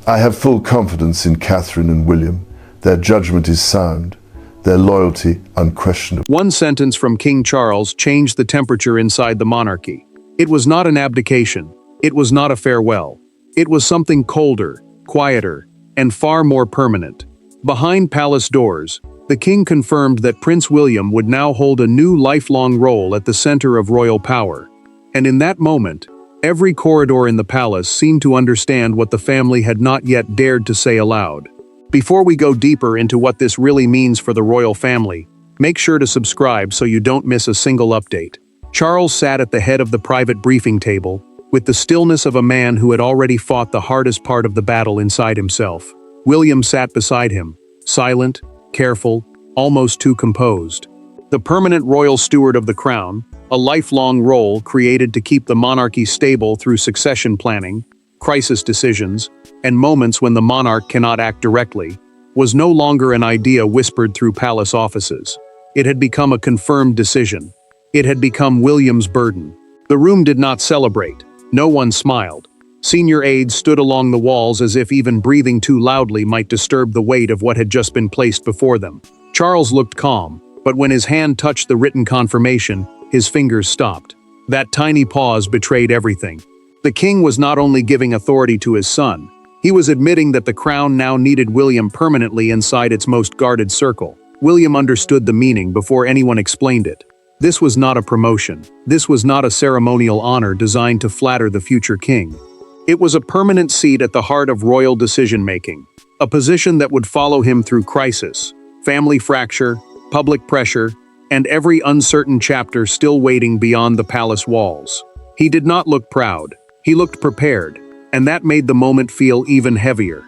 I have full confidence in Catherine and William. Their judgment is sound, their loyalty unquestionable. One sentence from King Charles changed the temperature inside the monarchy. It was not an abdication. It was not a farewell. It was something colder, quieter, and far more permanent. Behind palace doors, the king confirmed that Prince William would now hold a new lifelong role at the center of royal power. And in that moment, every corridor in the palace seemed to understand what the family had not yet dared to say aloud. Before we go deeper into what this really means for the royal family, make sure to subscribe so you don't miss a single update. Charles sat at the head of the private briefing table, with the stillness of a man who had already fought the hardest part of the battle inside himself. William sat beside him, silent, careful, almost too composed. The permanent royal steward of the crown, a lifelong role created to keep the monarchy stable through succession planning, crisis decisions, and moments when the monarch cannot act directly, was no longer an idea whispered through palace offices. It had become a confirmed decision. It had become William's burden. The room did not celebrate. No one smiled. Senior aides stood along the walls as if even breathing too loudly might disturb the weight of what had just been placed before them. Charles looked calm, but when his hand touched the written confirmation, his fingers stopped. That tiny pause betrayed everything. The king was not only giving authority to his son, he was admitting that the crown now needed William permanently inside its most guarded circle. William understood the meaning before anyone explained it. This was not a promotion. This was not a ceremonial honor designed to flatter the future king. It was a permanent seat at the heart of royal decision-making, a position that would follow him through crisis, family fracture, public pressure, and every uncertain chapter still waiting beyond the palace walls. He did not look proud. He looked prepared, and that made the moment feel even heavier.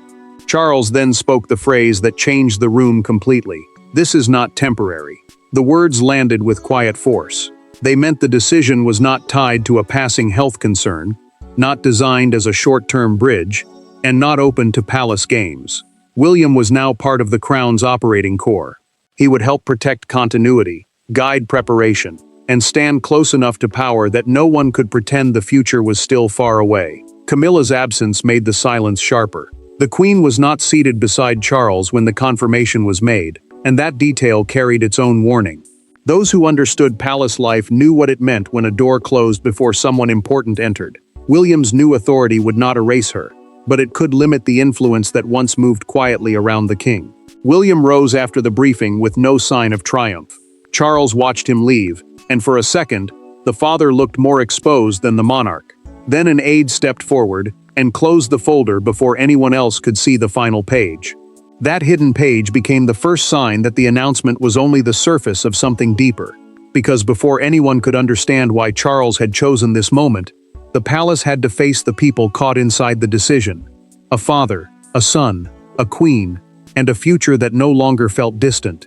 Charles then spoke the phrase that changed the room completely. "This is not temporary." The words landed with quiet force. They meant the decision was not tied to a passing health concern, not designed as a short-term bridge, and not open to palace games. William was now part of the crown's operating core. He would help protect continuity, guide preparation, and stand close enough to power that no one could pretend the future was still far away. Camilla's absence made the silence sharper. The Queen was not seated beside Charles when the confirmation was made, and that detail carried its own warning. Those who understood palace life knew what it meant when a door closed before someone important entered. William's new authority would not erase her, but it could limit the influence that once moved quietly around the king. William rose after the briefing with no sign of triumph. Charles watched him leave, and for a second, the father looked more exposed than the monarch. Then an aide stepped forward and closed the folder before anyone else could see the final page. That hidden page became the first sign that the announcement was only the surface of something deeper. Because before anyone could understand why Charles had chosen this moment, the palace had to face the people caught inside the decision. A father, a son, a queen, and a future that no longer felt distant.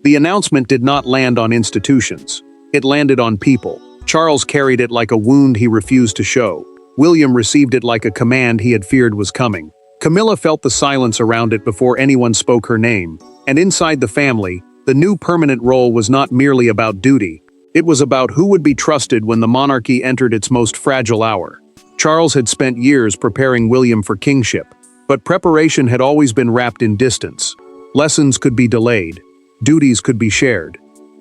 The announcement did not land on institutions. It landed on people. Charles carried it like a wound he refused to show. William received it like a command he had feared was coming. Camilla felt the silence around it before anyone spoke her name, and inside the family, the new permanent role was not merely about duty. It was about who would be trusted when the monarchy entered its most fragile hour. Charles had spent years preparing William for kingship, but preparation had always been wrapped in distance. Lessons could be delayed, duties could be shared,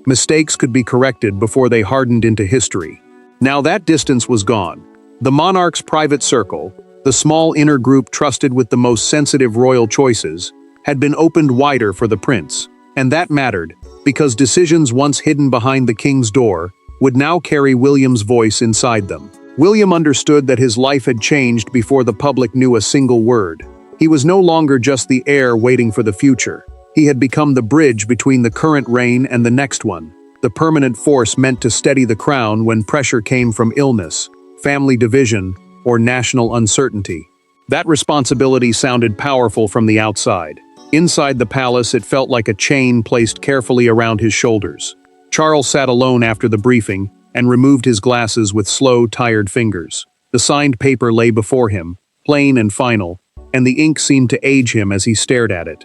mistakes could be corrected before they hardened into history. Now that distance was gone. The monarch's private circle, the small inner group trusted with the most sensitive royal choices, had been opened wider for the prince. And that mattered, because decisions once hidden behind the king's door would now carry William's voice inside them. William understood that his life had changed before the public knew a single word. He was no longer just the heir waiting for the future. He had become the bridge between the current reign and the next one, the permanent force meant to steady the crown when pressure came from illness, family division, or national uncertainty. That responsibility sounded powerful from the outside. Inside the palace, it felt like a chain placed carefully around his shoulders. Charles sat alone after the briefing and removed his glasses with slow, tired fingers. The signed paper lay before him, plain and final, and the ink seemed to age him as he stared at it.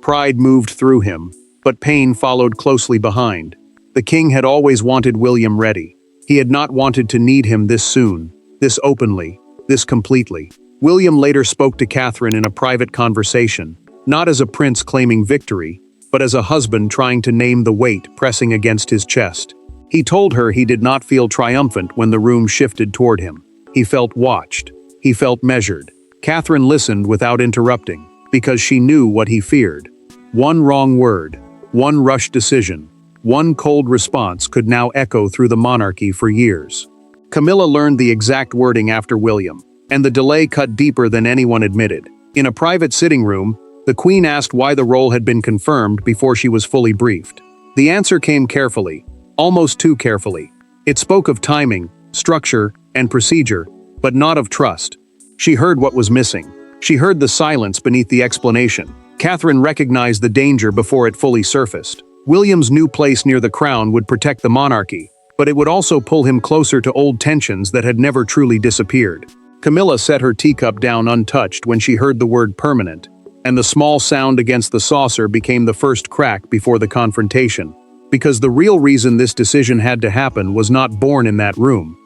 Pride moved through him, but pain followed closely behind. The king had always wanted William ready. He had not wanted to need him this soon, this openly, this completely. William later spoke to Catherine in a private conversation, not as a prince claiming victory, but as a husband trying to name the weight pressing against his chest. He told her he did not feel triumphant when the room shifted toward him. He felt watched. He felt measured. Catherine listened without interrupting, because she knew what he feared. One wrong word, one rushed decision, one cold response could now echo through the monarchy for years. Camilla learned the exact wording after William, and the delay cut deeper than anyone admitted. In a private sitting room, the Queen asked why the role had been confirmed before she was fully briefed. The answer came carefully, almost too carefully. It spoke of timing, structure, and procedure, but not of trust. She heard what was missing. She heard the silence beneath the explanation. Catherine recognized the danger before it fully surfaced. William's new place near the crown would protect the monarchy, but it would also pull him closer to old tensions that had never truly disappeared. Camilla set her teacup down untouched when she heard the word permanent, and the small sound against the saucer became the first crack before the confrontation. Because the real reason this decision had to happen was not born in that room.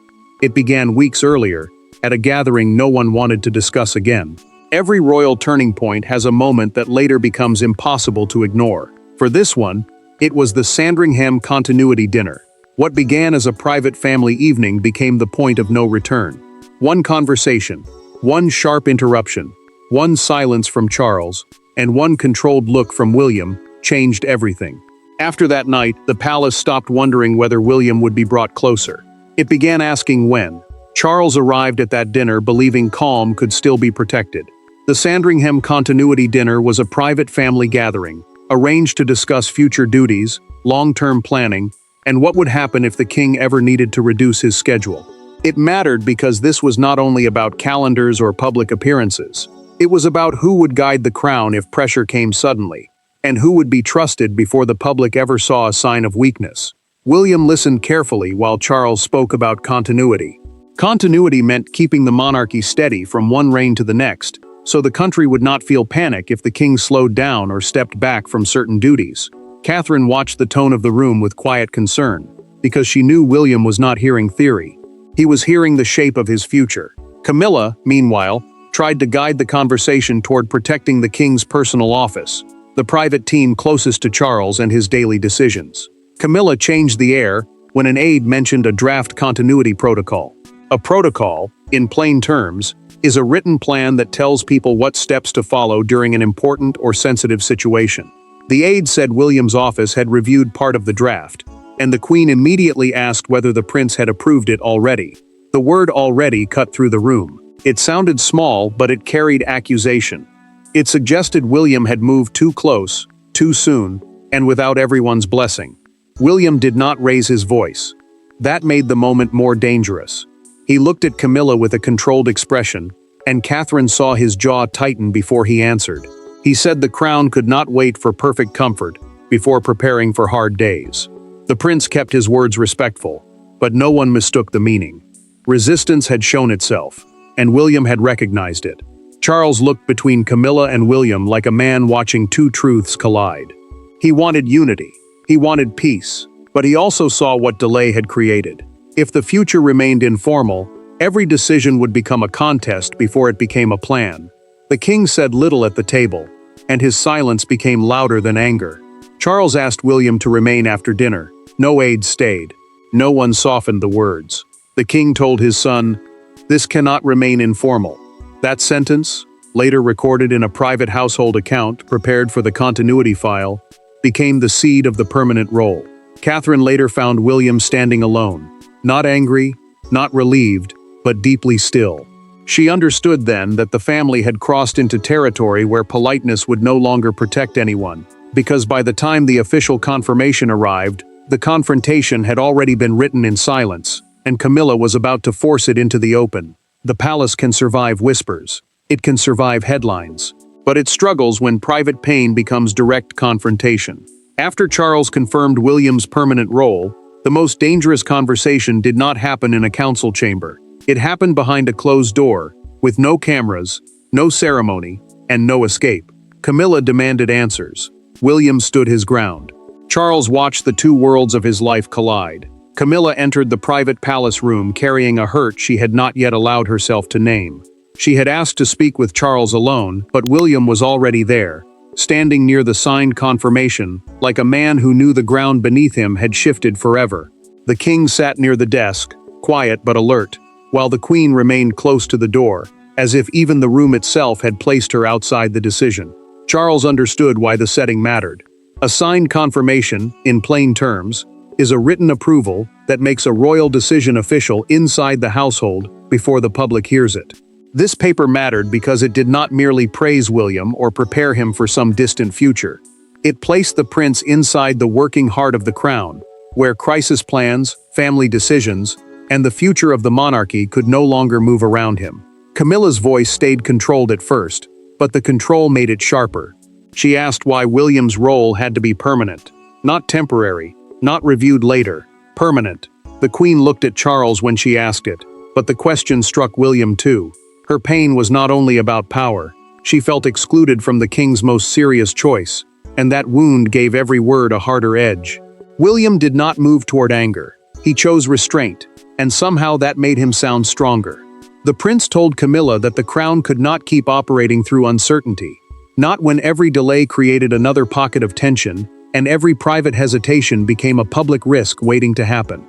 It began weeks earlier, at a gathering no one wanted to discuss again. Every royal turning point has a moment that later becomes impossible to ignore. For this one, it was the Sandringham Continuity Dinner. What began as a private family evening became the point of no return. One conversation, one sharp interruption, one silence from Charles, and one controlled look from William changed everything. After that night, the palace stopped wondering whether William would be brought closer. It began asking when. Charles arrived at that dinner believing calm could still be protected. The Sandringham Continuity Dinner was a private family gathering, arranged to discuss future duties, long-term planning, and what would happen if the king ever needed to reduce his schedule. It mattered because this was not only about calendars or public appearances. It was about who would guide the crown if pressure came suddenly, and who would be trusted before the public ever saw a sign of weakness. William listened carefully while Charles spoke about continuity. Continuity meant keeping the monarchy steady from one reign to the next, so the country would not feel panic if the king slowed down or stepped back from certain duties. Catherine watched the tone of the room with quiet concern, because she knew William was not hearing theory. He was hearing the shape of his future. Camilla, meanwhile, tried to guide the conversation toward protecting the king's personal office, the private team closest to Charles and his daily decisions. Camilla changed the air when an aide mentioned a draft continuity protocol. A protocol, in plain terms, is a written plan that tells people what steps to follow during an important or sensitive situation. The aide said William's office had reviewed part of the draft, and the Queen immediately asked whether the prince had approved it already. The word already cut through the room. It sounded small, but it carried accusation. It suggested William had moved too close, too soon, and without everyone's blessing. William did not raise his voice. That made the moment more dangerous. He looked at Camilla with a controlled expression, and Catherine saw his jaw tighten before he answered. He said the crown could not wait for perfect comfort before preparing for hard days. The prince kept his words respectful, but no one mistook the meaning. Resistance had shown itself, and William had recognized it. Charles looked between Camilla and William like a man watching two truths collide. He wanted unity. He wanted peace, but he also saw what delay had created. If the future remained informal, every decision would become a contest before it became a plan. The king said little at the table, and his silence became louder than anger. Charles asked William to remain after dinner. No aide stayed. No one softened the words. The king told his son, "This cannot remain informal." That sentence, later recorded in a private household account prepared for the continuity file, became the seed of the permanent role. Catherine later found William standing alone, not angry, not relieved, but deeply still. She understood then that the family had crossed into territory where politeness would no longer protect anyone, because by the time the official confirmation arrived, the confrontation had already been written in silence, and Camilla was about to force it into the open. The palace can survive whispers. It can survive headlines. But it struggles when private pain becomes direct confrontation. After Charles confirmed William's permanent role, the most dangerous conversation did not happen in a council chamber. It happened behind a closed door, with no cameras, no ceremony, and no escape. Camilla demanded answers. William stood his ground. Charles watched the two worlds of his life collide. Camilla entered the private palace room carrying a hurt she had not yet allowed herself to name. She had asked to speak with Charles alone, but William was already there, standing near the signed confirmation, like a man who knew the ground beneath him had shifted forever. The king sat near the desk, quiet but alert, while the queen remained close to the door, as if even the room itself had placed her outside the decision. Charles understood why the setting mattered. A signed confirmation, in plain terms, is a written approval that makes a royal decision official inside the household before the public hears it. This paper mattered because it did not merely praise William or prepare him for some distant future. It placed the prince inside the working heart of the crown, where crisis plans, family decisions, and the future of the monarchy could no longer move around him. Camilla's voice stayed controlled at first, but the control made it sharper. She asked why William's role had to be permanent, not temporary, not reviewed later, permanent. The queen looked at Charles when she asked it, but the question struck William too. Her pain was not only about power. She felt excluded from the king's most serious choice, and that wound gave every word a harder edge. William did not move toward anger. He chose restraint, and somehow that made him sound stronger. The prince told Camilla that the crown could not keep operating through uncertainty, not when every delay created another pocket of tension, and every private hesitation became a public risk waiting to happen.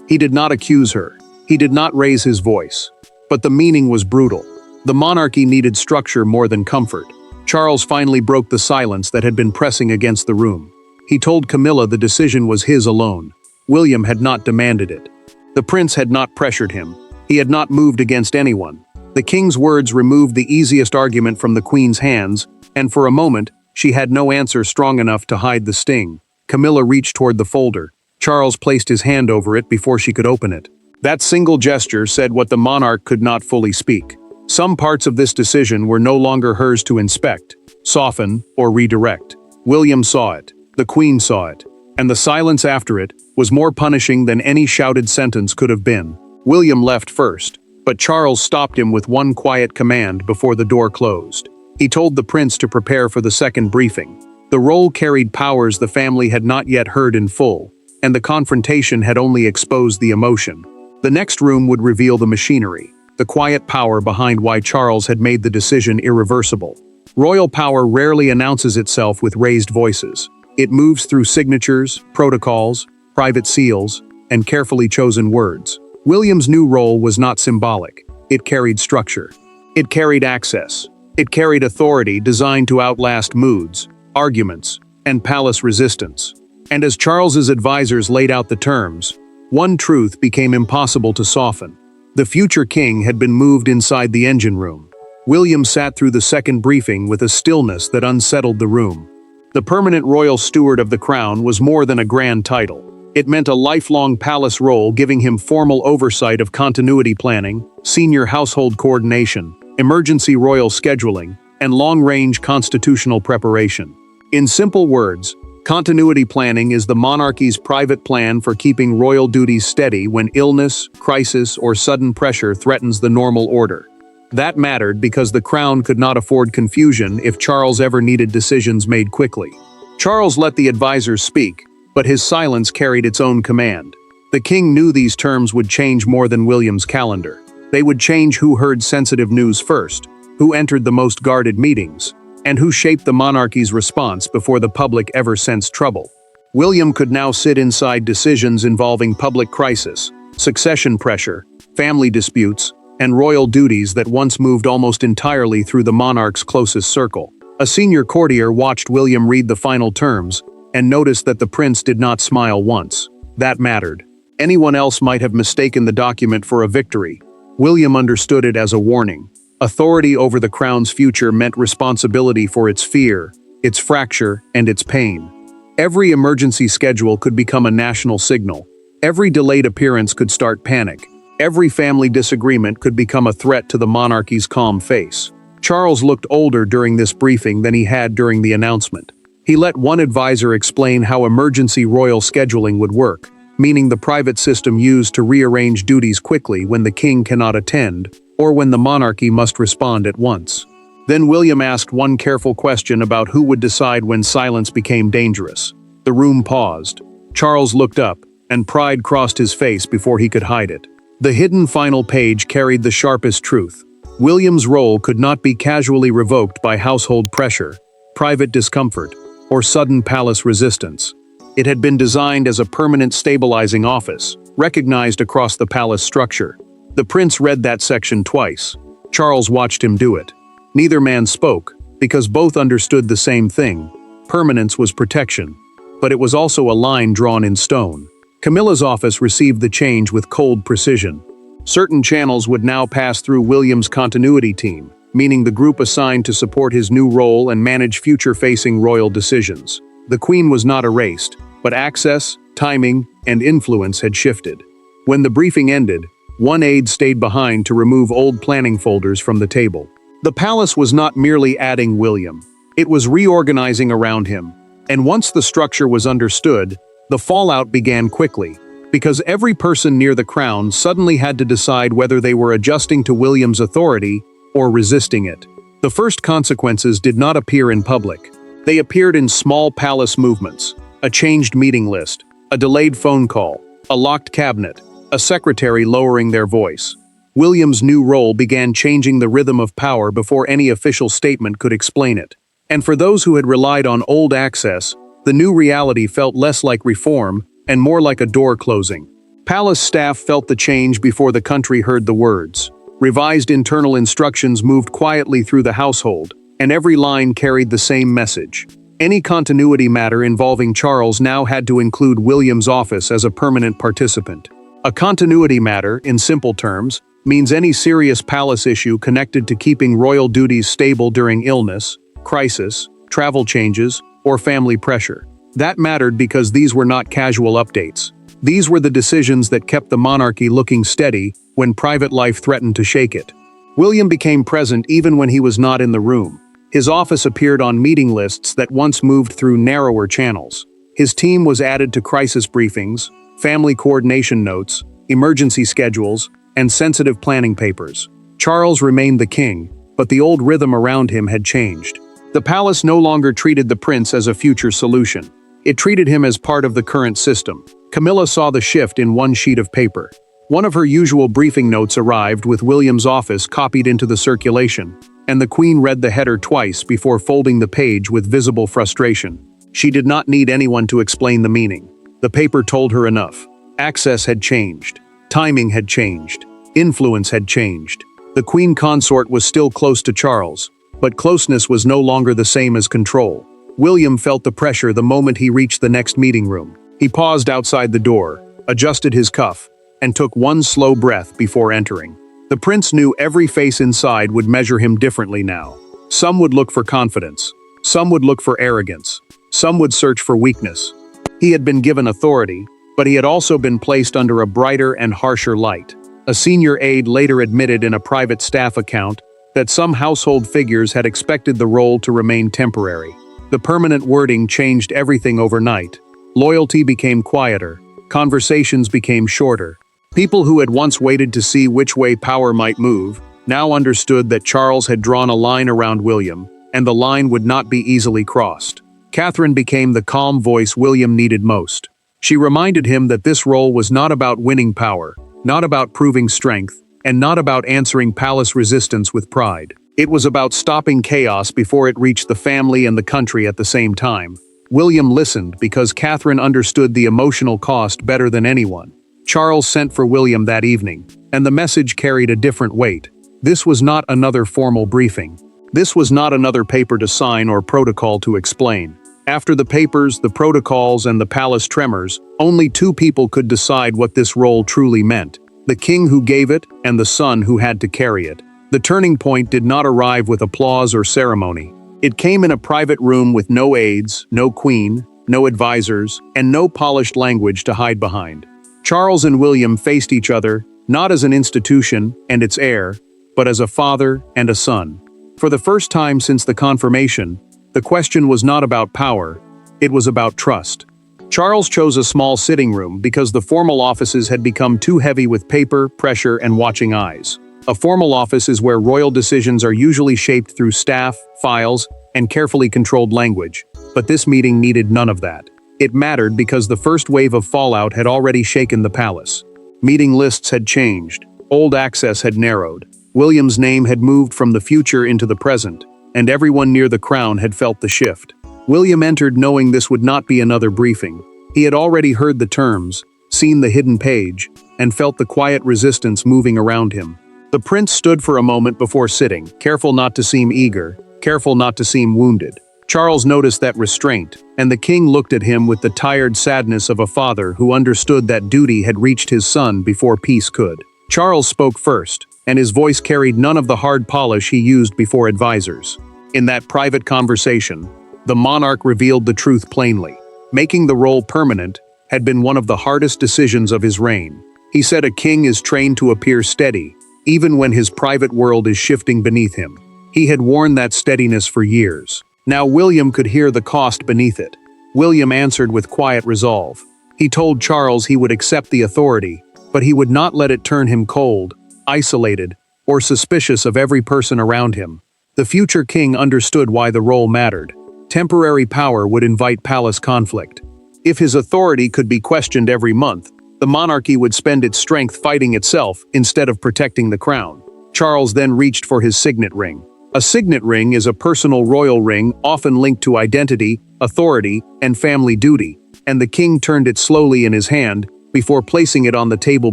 He did not accuse her. He did not raise his voice. But the meaning was brutal. The monarchy needed structure more than comfort. Charles finally broke the silence that had been pressing against the room. He told Camilla the decision was his alone. William had not demanded it. The prince had not pressured him. He had not moved against anyone. The king's words removed the easiest argument from the queen's hands, and for a moment, she had no answer strong enough to hide the sting. Camilla reached toward the folder. Charles placed his hand over it before she could open it. That single gesture said what the monarch could not fully speak. Some parts of this decision were no longer hers to inspect, soften, or redirect. William saw it. The queen saw it. And the silence after it was more punishing than any shouted sentence could have been. William left first, but Charles stopped him with one quiet command before the door closed. He told the prince to prepare for the second briefing. The role carried powers the family had not yet heard in full, and the confrontation had only exposed the emotion. The next room would reveal the machinery, the quiet power behind why Charles had made the decision irreversible. Royal power rarely announces itself with raised voices. It moves through signatures, protocols, private seals, and carefully chosen words. William's new role was not symbolic. It carried structure. It carried access. It carried authority designed to outlast moods, arguments, and palace resistance. And as Charles's advisors laid out the terms, one truth became impossible to soften. The future king had been moved inside the engine room. William sat through the second briefing with a stillness that unsettled the room. The permanent royal steward of the crown was more than a grand title. It meant a lifelong palace role giving him formal oversight of continuity planning, senior household coordination, emergency royal scheduling, and long-range constitutional preparation. In simple words, continuity planning is the monarchy's private plan for keeping royal duties steady when illness, crisis, or sudden pressure threatens the normal order. That mattered because the crown could not afford confusion if Charles ever needed decisions made quickly. Charles let the advisors speak, but his silence carried its own command. The king knew these terms would change more than William's calendar. They would change who heard sensitive news first, who entered the most guarded meetings, and who shaped the monarchy's response before the public ever sensed trouble. William could now sit inside decisions involving public crisis, succession pressure, family disputes, and royal duties that once moved almost entirely through the monarch's closest circle. A senior courtier watched William read the final terms and noticed that the prince did not smile once. That mattered. Anyone else might have mistaken the document for a victory. William understood it as a warning. Authority over the crown's future meant responsibility for its fear, its fracture, and its pain. Every emergency schedule could become a national signal. Every delayed appearance could start panic. Every family disagreement could become a threat to the monarchy's calm face. Charles looked older during this briefing than he had during the announcement. He let one advisor explain how emergency royal scheduling would work, meaning the private system used to rearrange duties quickly when the king cannot attend, or when the monarchy must respond at once. Then William asked one careful question about who would decide when silence became dangerous. The room paused. Charles looked up, and pride crossed his face before he could hide it. The hidden final page carried the sharpest truth. William's role could not be casually revoked by household pressure, private discomfort, or sudden palace resistance. It had been designed as a permanent stabilizing office, recognized across the palace structure. The prince read that section twice. Charles watched him do it. Neither man spoke, because both understood the same thing. Permanence was protection, but it was also a line drawn in stone. Camilla's office received the change with cold precision. Certain channels would now pass through William's continuity team, meaning the group assigned to support his new role and manage future-facing royal decisions. The Queen was not erased, but access, timing, and influence had shifted. When the briefing ended, one aide stayed behind to remove old planning folders from the table. The palace was not merely adding William. It was reorganizing around him. And once the structure was understood, the fallout began quickly, because every person near the crown suddenly had to decide whether they were adjusting to William's authority or resisting it. The first consequences did not appear in public. They appeared in small palace movements: a changed meeting list, a delayed phone call, a locked cabinet, a secretary lowering their voice. William's new role began changing the rhythm of power before any official statement could explain it. And for those who had relied on old access, the new reality felt less like reform and more like a door closing. Palace staff felt the change before the country heard the words. Revised internal instructions moved quietly through the household, and every line carried the same message. Any continuity matter involving Charles now had to include William's office as a permanent participant. A continuity matter, in simple terms, means any serious palace issue connected to keeping royal duties stable during illness, crisis, travel changes, or family pressure. That mattered because these were not casual updates. These were the decisions that kept the monarchy looking steady when private life threatened to shake it. William became present even when he was not in the room. His office appeared on meeting lists that once moved through narrower channels. His team was added to crisis briefings, family coordination notes, emergency schedules, and sensitive planning papers. Charles remained the king, but the old rhythm around him had changed. The palace no longer treated the prince as a future solution. It treated him as part of the current system. Camilla saw the shift in one sheet of paper. One of her usual briefing notes arrived with William's office copied into the circulation, and the Queen read the header twice before folding the page with visible frustration. She did not need anyone to explain the meaning. The paper told her enough. Access had changed. Timing had changed. Influence had changed. The Queen consort was still close to Charles, but closeness was no longer the same as control. William felt the pressure the moment he reached the next meeting room. He paused outside the door, adjusted his cuff, and took one slow breath before entering. The prince knew every face inside would measure him differently now. Some would look for confidence. Some would look for arrogance. Some would search for weakness. He had been given authority, but he had also been placed under a brighter and harsher light. A senior aide later admitted in a private staff account that some household figures had expected the role to remain temporary. The permanent wording changed everything overnight. Loyalty became quieter. Conversations became shorter. People who had once waited to see which way power might move now understood that Charles had drawn a line around William, and the line would not be easily crossed. Catherine became the calm voice William needed most. She reminded him that this role was not about winning power, not about proving strength, and not about answering palace resistance with pride. It was about stopping chaos before it reached the family and the country at the same time. William listened because Catherine understood the emotional cost better than anyone. Charles sent for William that evening, and the message carried a different weight. This was not another formal briefing. This was not another paper to sign or protocol to explain. After the papers, the protocols, and the palace tremors, only two people could decide what this role truly meant: the king who gave it and the son who had to carry it. The turning point did not arrive with applause or ceremony. It came in a private room with no aides, no queen, no advisors, and no polished language to hide behind. Charles and William faced each other, not as an institution and its heir, but as a father and a son. For the first time since the confirmation, the question was not about power, it was about trust. Charles chose a small sitting room because the formal offices had become too heavy with paper, pressure, and watching eyes. A formal office is where royal decisions are usually shaped through staff, files, and carefully controlled language, but this meeting needed none of that. It mattered because the first wave of fallout had already shaken the palace. Meeting lists had changed, old access had narrowed, William's name had moved from the future into the present, and everyone near the crown had felt the shift. William entered knowing this would not be another briefing. He had already heard the terms, seen the hidden page, and felt the quiet resistance moving around him. The prince stood for a moment before sitting, careful not to seem eager, careful not to seem wounded. Charles noticed that restraint, and the king looked at him with the tired sadness of a father who understood that duty had reached his son before peace could. Charles spoke first, and his voice carried none of the hard polish he used before advisors. In that private conversation, the monarch revealed the truth plainly. Making the role permanent had been one of the hardest decisions of his reign. He said a king is trained to appear steady, even when his private world is shifting beneath him. He had worn that steadiness for years. Now William could hear the cost beneath it. William answered with quiet resolve. He told Charles he would accept the authority, but he would not let it turn him cold, isolated, or suspicious of every person around him. The future king understood why the role mattered. Temporary power would invite palace conflict. If his authority could be questioned every month, the monarchy would spend its strength fighting itself instead of protecting the crown. Charles then reached for his signet ring. A signet ring is a personal royal ring often linked to identity, authority, and family duty, and the king turned it slowly in his hand before placing it on the table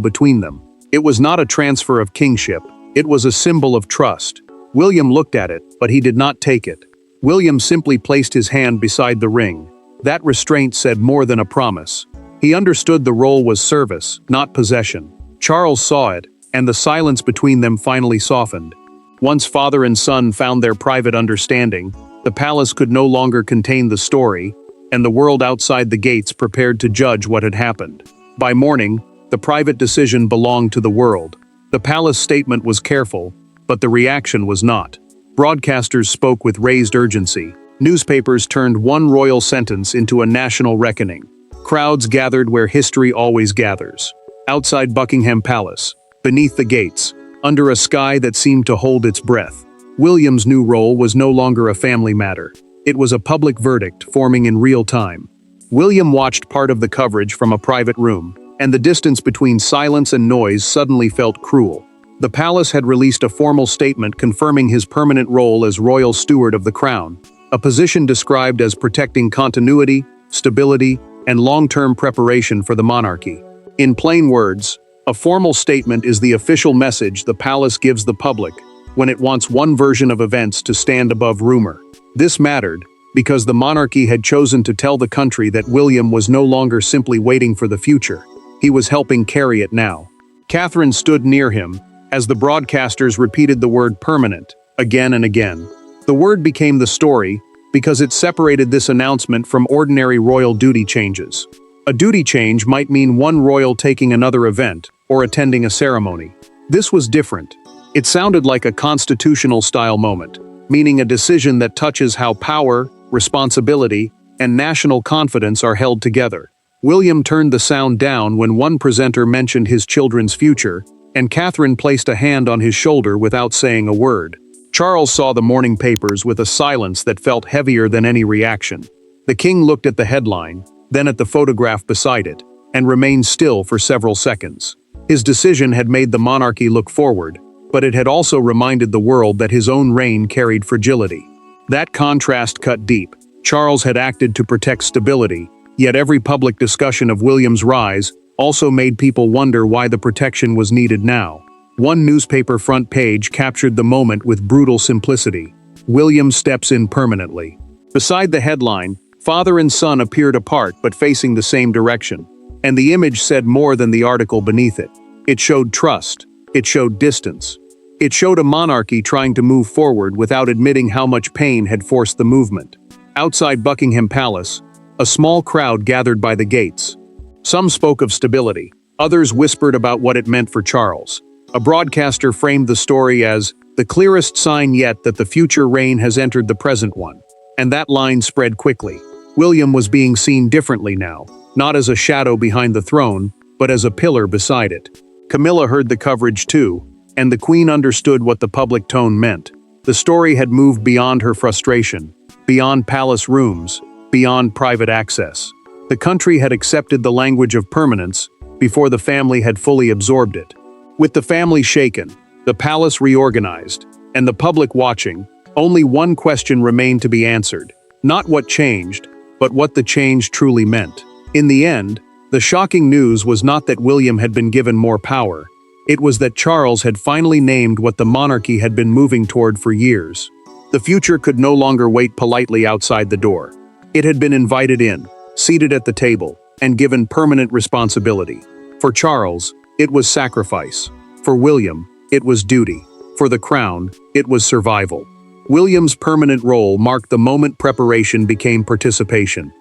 between them. It was not a transfer of kingship, it was a symbol of trust. William looked at it, but he did not take it. William simply placed his hand beside the ring. That restraint said more than a promise. He understood the role was service, not possession. Charles saw it, and the silence between them finally softened. Once father and son found their private understanding, the palace could no longer contain the story, and the world outside the gates prepared to judge what had happened. By morning, the private decision belonged to the world. The palace statement was careful, but the reaction was not. Broadcasters spoke with raised urgency. Newspapers turned one royal sentence into a national reckoning. Crowds gathered where history always gathers. Outside Buckingham Palace, beneath the gates, under a sky that seemed to hold its breath, William's new role was no longer a family matter. It was a public verdict forming in real time. William watched part of the coverage from a private room, and the distance between silence and noise suddenly felt cruel. The palace had released a formal statement confirming his permanent role as royal steward of the crown, a position described as protecting continuity, stability, and long-term preparation for the monarchy. In plain words, a formal statement is the official message the palace gives the public when it wants one version of events to stand above rumor. This mattered because the monarchy had chosen to tell the country that William was no longer simply waiting for the future. He was helping carry it now. Catherine stood near him as the broadcasters repeated the word permanent again and again. The word became the story because it separated this announcement from ordinary royal duty changes. A duty change might mean one royal taking another event or attending a ceremony. This was different. It sounded like a constitutional-style moment, meaning a decision that touches how power, responsibility, and national confidence are held together. William turned the sound down when one presenter mentioned his children's future, and Catherine placed a hand on his shoulder without saying a word. Charles saw the morning papers with a silence that felt heavier than any reaction. The king looked at the headline, then at the photograph beside it, and remained still for several seconds. His decision had made the monarchy look forward, but it had also reminded the world that his own reign carried fragility. That contrast cut deep. Charles had acted to protect stability, yet every public discussion of William's rise also made people wonder why the protection was needed now. One newspaper front page captured the moment with brutal simplicity. William steps in permanently. Beside the headline, father and son appeared apart but facing the same direction, and the image said more than the article beneath it. It showed trust. It showed distance. It showed a monarchy trying to move forward without admitting how much pain had forced the movement. Outside Buckingham Palace, a small crowd gathered by the gates. Some spoke of stability. Others whispered about what it meant for Charles. A broadcaster framed the story as the clearest sign yet that the future reign has entered the present one. And that line spread quickly. William was being seen differently now, not as a shadow behind the throne, but as a pillar beside it. Camilla heard the coverage too, and the Queen understood what the public tone meant. The story had moved beyond her frustration, beyond palace rooms, beyond private access. The country had accepted the language of permanence before the family had fully absorbed it. With the family shaken, The palace reorganized, and the public watching. Only one question remained to be answered. Not what changed, but what the change truly meant. In the end, the shocking news was not that William had been given more power. It was that Charles had finally named what the monarchy had been moving toward for years. The future could no longer wait politely outside the door. It had been invited in, seated at the table, and given permanent responsibility. For Charles, it was sacrifice. For William, it was duty. For the crown, it was survival. William's permanent role marked the moment preparation became participation.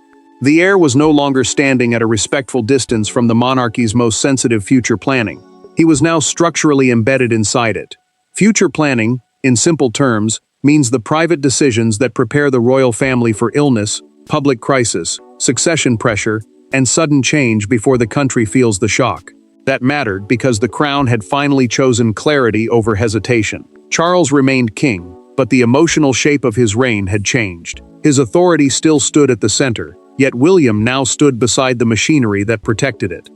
The heir was no longer standing at a respectful distance from the monarchy's most sensitive future planning. He was now structurally embedded inside it. Future planning, in simple terms, means the private decisions that prepare the royal family for illness, public crisis, succession pressure, and sudden change before the country feels the shock. That mattered because the crown had finally chosen clarity over hesitation. Charles remained king, but the emotional shape of his reign had changed. His authority still stood at the center, yet William now stood beside the machinery that protected it.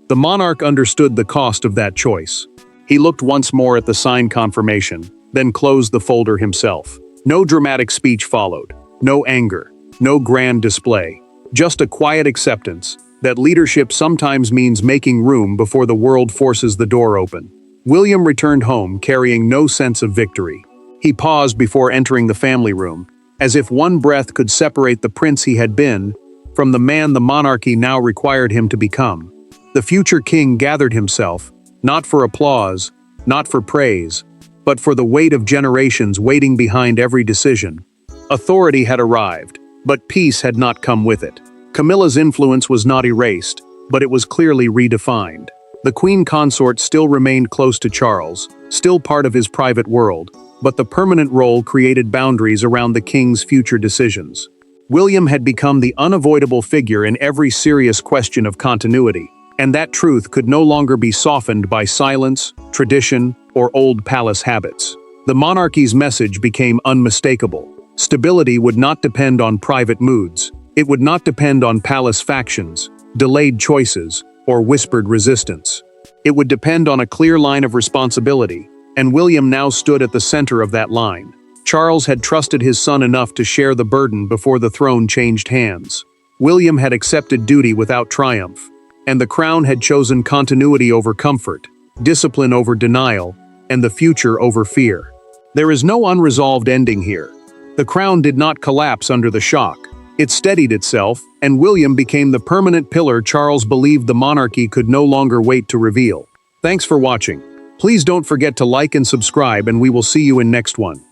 The monarch understood the cost of that choice. He looked once more at the signed confirmation, then closed the folder himself. No dramatic speech followed, no anger, no grand display, just a quiet acceptance that leadership sometimes means making room before the world forces the door open. William returned home carrying no sense of victory. He paused before entering the family room, as if one breath could separate the prince he had been from the man the monarchy now required him to become. The future king gathered himself, not for applause, not for praise, but for the weight of generations waiting behind every decision. Authority had arrived, but peace had not come with it. Camilla's influence was not erased, but it was clearly redefined. The queen consort still remained close to Charles, still part of his private world, but the permanent role created boundaries around the king's future decisions. William had become the unavoidable figure in every serious question of continuity, and that truth could no longer be softened by silence, tradition, or old palace habits. The monarchy's message became unmistakable. Stability would not depend on private moods. It would not depend on palace factions, delayed choices, or whispered resistance. It would depend on a clear line of responsibility, and William now stood at the center of that line. Charles had trusted his son enough to share the burden before the throne changed hands. William had accepted duty without triumph, and the crown had chosen continuity over comfort, discipline over denial, and the future over fear. There is no unresolved ending here. The crown did not collapse under the shock. It steadied itself, and William became the permanent pillar Charles believed the monarchy could no longer wait to reveal. Thanks for watching. Please don't forget to like and subscribe, and we will see you in next one.